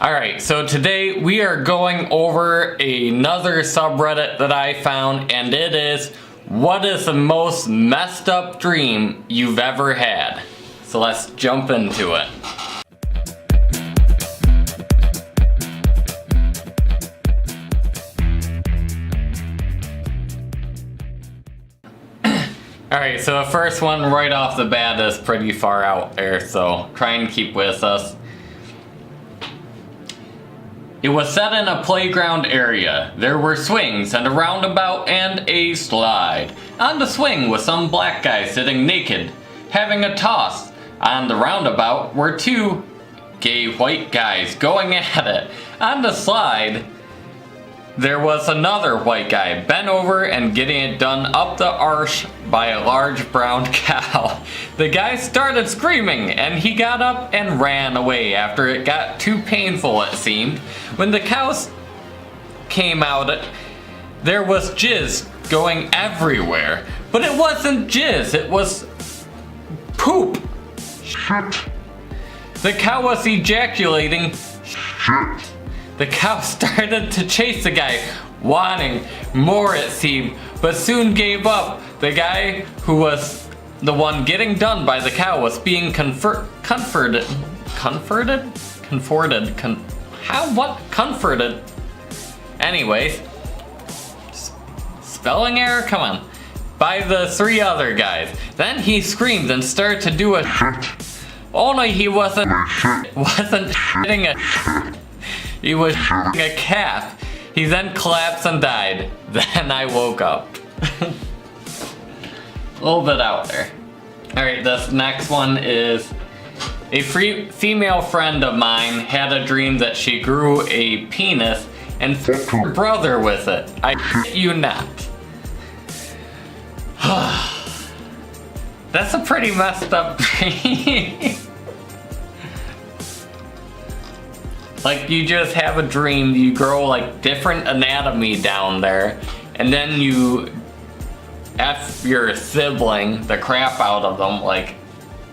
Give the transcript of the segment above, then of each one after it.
Alright, so today we are going over another subreddit that I found, and it is, what is the most messed up dream you've ever had? So let's jump into it. Alright, so the first one right off the bat is pretty far out there, so try and keep with us. It was set in a playground area. There were swings and a roundabout and a slide. On the swing was some black guy sitting naked, having a toss. On the roundabout were two gay white guys going at it. On the slide, there was another white guy bent over and getting it done up the arch by a large brown cow. The guy started screaming and he got up and ran away after it got too painful, it seemed. When the cows came out, there was jizz going everywhere. But it wasn't jizz, it was poop. Shit. The cow was ejaculating. Shit. The cow started to chase the guy, wanting more it seemed, but soon gave up. The guy who was the one getting done by the cow was being comforted. Anyways, spelling error, come on. By the three other guys. Then he screamed and started to do a shit. Only he wasn't shitting a he was shitting a calf. He then collapsed and died. Then I woke up. A little bit out there. Alright, this next one is a female friend of mine had a dream that she grew a penis and fucked her brother with it. I shit you not. That's a pretty messed up dream. Like, you just have a dream, you grow like different anatomy down there, and then you F your sibling the crap out of them. Like,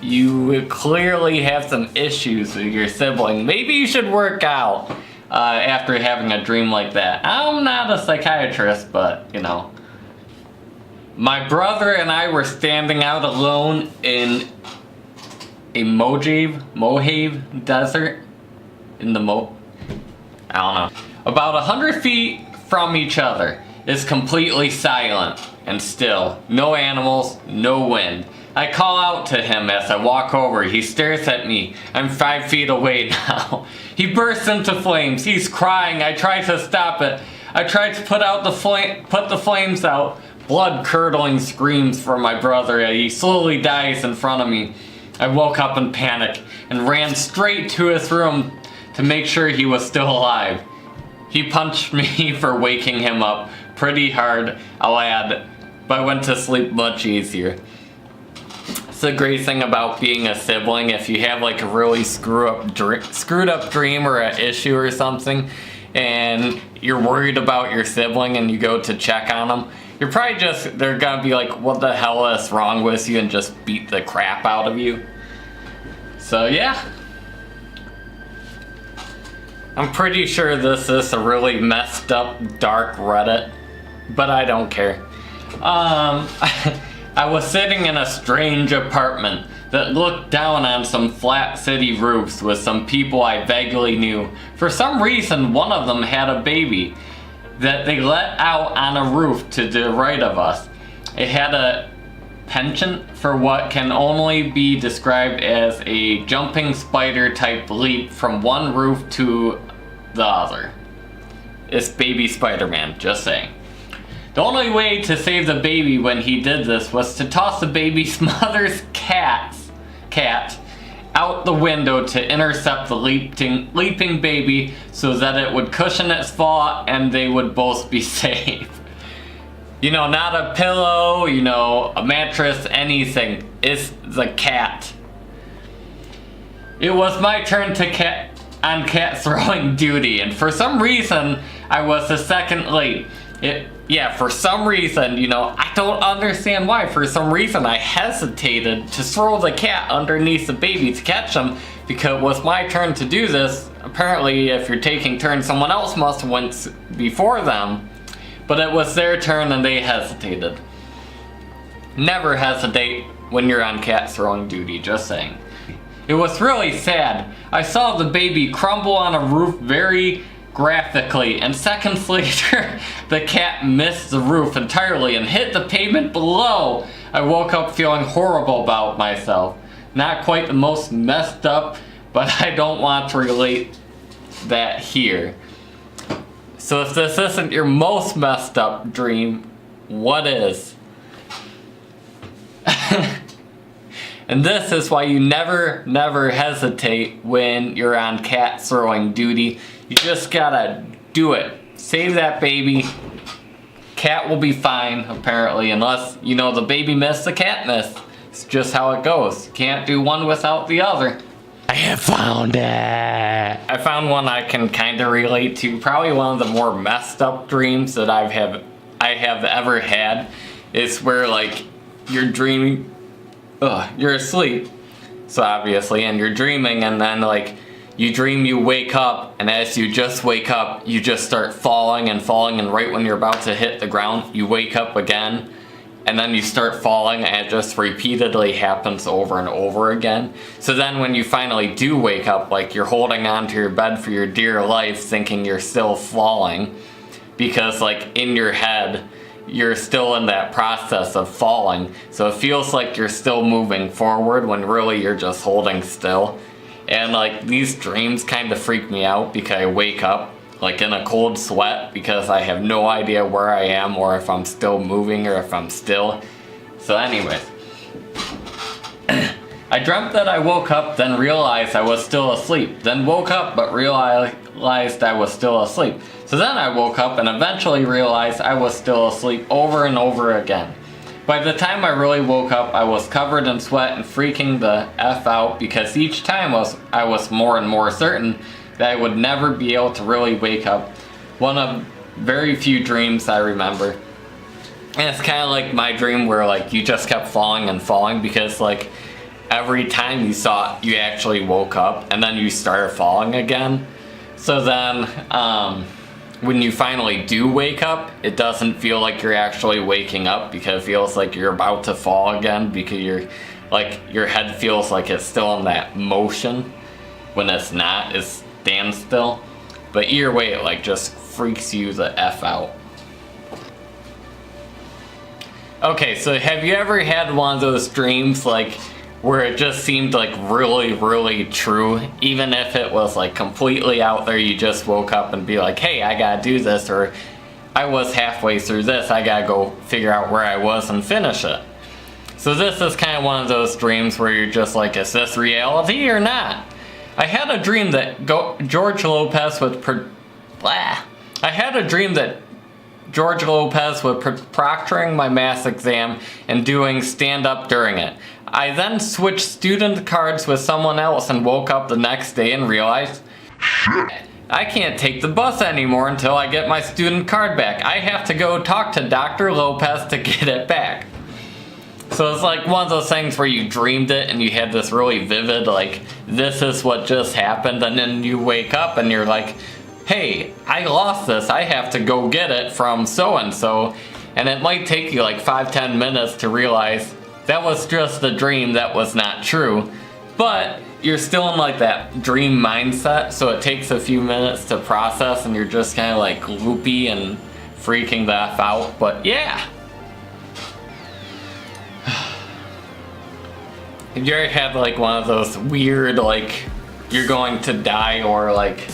you clearly have some issues with your sibling. Maybe you should work out after having a dream like that. I'm not a psychiatrist, but you know. My brother and I were standing out alone in a Mojave desert. In the I don't know. About 100 feet from each other. It's completely silent and still. No animals, no wind. I call out to him as I walk over. He stares at me. I'm 5 feet away now. He bursts into flames. He's crying. I try to stop it. I try to put the flames out. Blood curdling screams from my brother. He slowly dies in front of me. I woke up in panic and ran straight to his room to make sure he was still alive. He punched me for waking him up pretty hard, I'll add, but I went to sleep much easier. It's a great thing about being a sibling. If you have like a really screwed up dream or an issue or something, and you're worried about your sibling and you go to check on them, you're probably they're gonna be like, what the hell is wrong with you, and just beat the crap out of you. So yeah. I'm pretty sure this is a really messed up dark Reddit, but I don't care. I was sitting in a strange apartment that looked down on some flat city roofs with some people I vaguely knew. For some reason, one of them had a baby that they let out on a roof to the right of us. It had a penchant for what can only be described as a jumping spider type leap from one roof to the other. It's baby Spider-Man, just saying. The only way to save the baby when he did this was to toss the baby's mother's cat out the window to intercept the leaping baby so that it would cushion its fall and they would both be safe. You know, not a pillow, you know, a mattress, anything. It's the cat. It was my turn to cat throwing duty, and for some reason I was a second late. For some reason, you know, I don't understand why. For some reason I hesitated to throw the cat underneath the baby to catch him because it was my turn to do this. apparently if you're taking turns, someone else must have went before them, but it was their turn and they hesitated. Never hesitate when you're on cat throwing duty, just saying. It was really sad. I saw the baby crumble on a roof very graphically, and seconds later, the cat missed the roof entirely and hit the pavement below. I woke up feeling horrible about myself. Not quite the most messed up, but I don't want to relate that here. So if this isn't your most messed up dream, what is? And this is why you never hesitate when you're on cat throwing duty. You just gotta do it. Save that baby. Cat will be fine, apparently, unless, you know, the baby missed, the cat missed. It's just how it goes. You can't do one without the other. I have found it. I found one I can kind of relate to. Probably one of the more messed up dreams that I have ever had. It's where, like, you're dreaming. You're asleep, so obviously, and you're dreaming, and then like you dream you wake up, and as you just wake up, you just start falling and falling, and right when you're about to hit the ground, you wake up again, and then you start falling, and it just repeatedly happens over and over again. So then when you finally do wake up, like you're holding on to your bed for your dear life, thinking you're still falling, because like in your head, you're still in that process of falling, so it feels like you're still moving forward when really you're just holding still. And like these dreams kind of freak me out because I wake up like in a cold sweat because I have no idea where I am or if I'm still moving or if I'm still. So anyways, I dreamt that I woke up, then realized I was still asleep, then woke up but realized I was still asleep. So then I woke up and eventually realized I was still asleep over and over again. By the time I really woke up, I was covered in sweat and freaking the F out because each time I was more and more certain that I would never be able to really wake up. One of very few dreams I remember. And it's kind of like my dream where like you just kept falling and falling because like every time you thought you actually woke up and then you started falling again. So then, when you finally do wake up, it doesn't feel like you're actually waking up because it feels like you're about to fall again because your head feels like it's still in that motion when it's not, it stands still. But either way, it like just freaks you the F out. Okay, so have you ever had one of those dreams like where it just seemed like really true, even if it was like completely out there, you just woke up and be like, hey, I gotta do this, or I was halfway through this, I gotta go figure out where I was and finish it. So this is kind of one of those dreams where you're just like, is this reality or not? I had a dream that George Lopez would proctoring my math exam and doing stand-up during it. I then switched student cards with someone else and woke up the next day and realized, shit, I can't take the bus anymore until I get my student card back. I have to go talk to Dr. Lopez to get it back. So it's like one of those things where you dreamed it and you had this really vivid, like, this is what just happened, and then you wake up and you're like, hey, I lost this, I have to go get it from so-and-so, and it might take you like 5-10 minutes to realize that was just a dream, that was not true, but you're still in like that dream mindset, so it takes a few minutes to process and you're just kind of like loopy and freaking the F out, but yeah. Have you ever had like one of those weird, like, you're going to die, or like,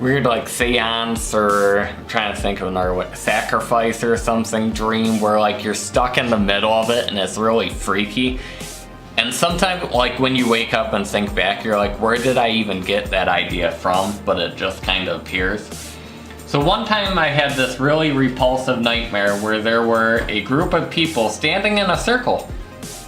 weird like seance, or I'm trying to think of another way, sacrifice or something dream where like you're stuck in the middle of it and it's really freaky, and sometimes like when you wake up and think back, you're like, where did I even get that idea from? But it just kind of appears. So one time I had this really repulsive nightmare where there were a group of people standing in a circle,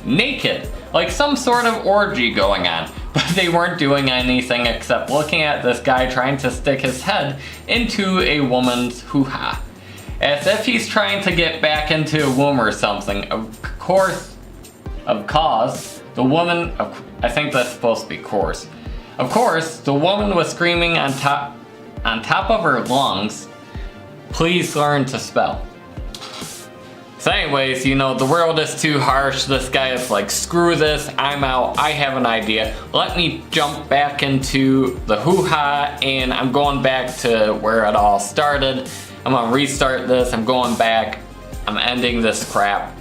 naked, like some sort of orgy going on. But they weren't doing anything except looking at this guy trying to stick his head into a woman's hoo-ha, as if he's trying to get back into a womb or something. Of course, the woman, I think that's supposed to be course. Of course, the woman was screaming on top of her lungs, "Please learn to spell." So anyways, you know, the world is too harsh. This guy is like, screw this, I'm out, I have an idea. Let me jump back into the hoo-ha, and I'm going back to where it all started. I'm gonna restart this, I'm going back, I'm ending this crap.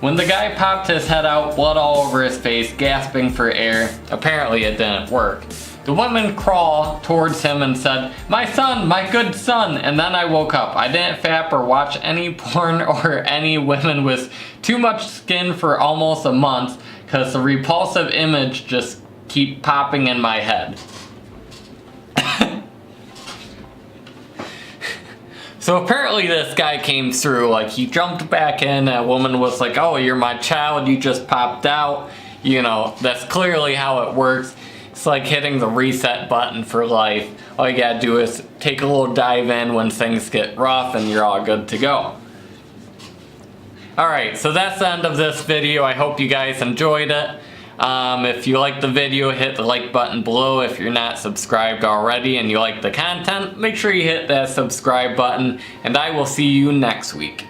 When the guy popped his head out, blood all over his face, gasping for air, apparently it didn't work. The woman crawled towards him and said, "My son, my good son," and then I woke up. I didn't fap or watch any porn or any women with too much skin for almost a month, because the repulsive image just keep popping in my head. So apparently this guy came through, like he jumped back in, that woman was like, "Oh, you're my child, you just popped out." You know, that's clearly how it works. It's like hitting the reset button for life. All you gotta do is take a little dive in when things get rough and you're all good to go. Alright, so that's the end of this video. I hope you guys enjoyed it. If you liked the video, hit the like button below. If you're not subscribed already and you like the content, make sure you hit that subscribe button, and I will see you next week.